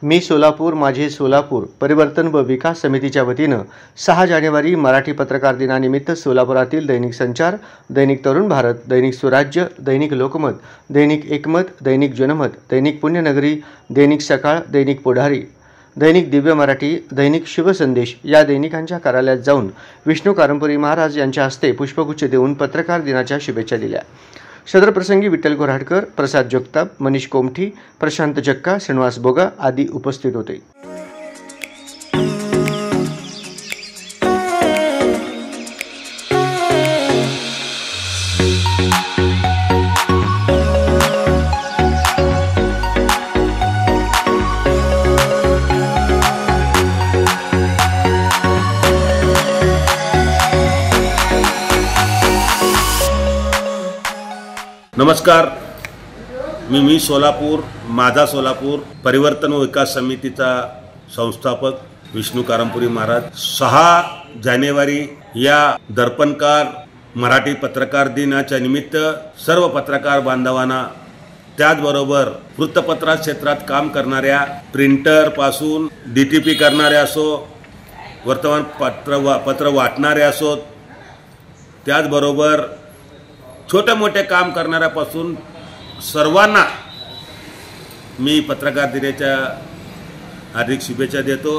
मी सोलापूर माझे सोलापूर परिवर्तन व विकास समितीच्या वतीनं 6 जानेवारी मराठी पत्रकार दिनानिमित्त सोलापुरातील दैनिक संचार, दैनिक तरुण भारत, दैनिक स्वराज्य, दैनिक लोकमत, दैनिक एकमत, दैनिक जनमत, दैनिक पुण्यनगरी, दैनिक सकाळ, दैनिक पुढारी, दैनिक दिव्य मराठी, दैनिक शुभसंदेश या दैनिकांच्या कार्यालयात जाऊन विष्णू कारंपुरी महाराज यांच्या हस्ते पुष्पगुच्छ देऊन पत्रकार दिनाच्या शुभेच्छा दिल्या। सदर प्रसंगी विठ्ठल कोऱ्हाडकर, प्रसाद जगताप, मनीष कोमठी, प्रशांत जक्का, श्रीनिवास बोगा आदी उपस्थित होते। नमस्कार, मी सोलापूर माझा सोलापूर परिवर्तन व विकास समितीचा संस्थापक विष्णू कारंपुरी महाराज 6 जानेवारी या दर्पणकार मराठी पत्रकार दिनाच्या निमित्त सर्व पत्रकार बांधवांना, त्याचबरोबर वृत्तपत्र क्षेत्रात काम करणाऱ्या प्रिंटर पासून डीटीपी करणारे असो, वर्तमानपत्र वाटणारे असोत, त्याचबरोबर छोटे मोठे काम करणाऱ्यापासून सर्वांना मी पत्रकार दिनाच्या हार्दिक शुभेच्छा देतो।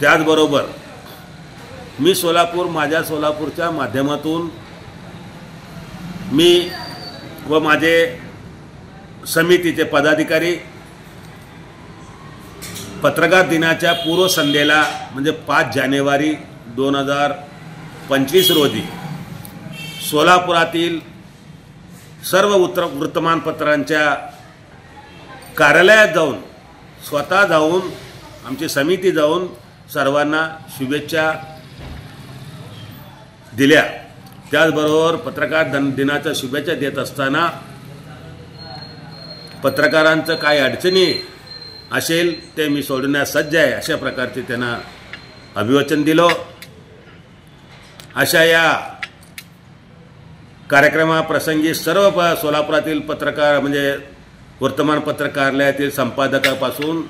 त्याचबरोबर मी सोलापूर माझ्या सोलापूरच्या माध्यमातून मी व माझे समितीचे पदाधिकारी पत्रकार दिनाच्या पूर्वसंध्येला म्हणजे 5 जानेवारी 2025 रोजी सोलापुरातील सर्व वृत्तमानपत्रांच्या कार्यालयात जाऊन स्वतः जाऊन आमची समिती जाऊन सर्वांना शुभेच्छा दिल्या। त्याचबरोबर पत्रकार दिनाच्या शुभेच्छा देत असताना पत्रकारांचं काय अडचणी असेल ते मी सोडण्यास सज्ज आहे अशा प्रकारचे त्यांना अभिवचन दिलं। अशा या कार्यक्रमाप्रसंगी सर्व सोलापुरातील पत्रकार म्हणजे वर्तमानपत्र कार्यालयातील संपादकापासून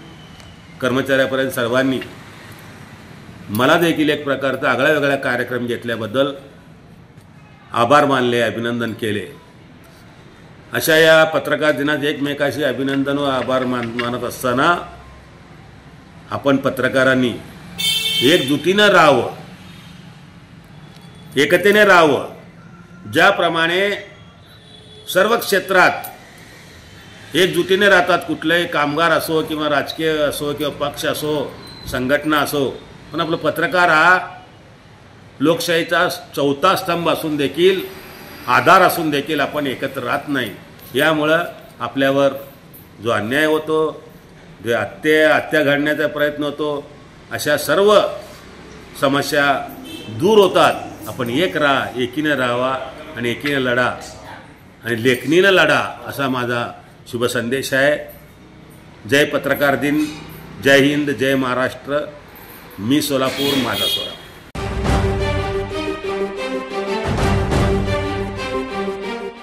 कर्मचाऱ्यापर्यंत सर्वांनी मला देखील एक प्रकारचा आगळ्यावेगळा कार्यक्रम घेतल्याबद्दल आभार मानले, अभिनंदन केले। अशा या पत्रकार दिनात एकमेकाशी अभिनंदन व आभार मानत असताना आपण पत्रकारांनी एकजुटीनं राहावं, एकतेने राहावं। ज्याप्रमाणे सर्व क्षेत्रात एकजुटीने राहतात, कुठलेही कामगार असो किंवा राजकीय असो किंवा पक्ष असो, संघटना असो, पण आपलं पत्रकार हा लोकशाहीचा 4था स्तंभ असून देखील, आधार असून देखील आपण एकत्र राहत नाही। यामुळं आपल्यावर जो अन्याय होतो, जो हत्या घडण्याचा प्रयत्न होतो, अशा सर्व समस्या दूर होतात। आपण एक राहा, एकीने राहावा आणि एकीने लढा आणि लेखणीनं लढा असा माझा शुभ संदेश आहे। जय पत्रकार दिन, जय हिंद, जय महाराष्ट्र। मी सोलापूर माझा सोलापूर।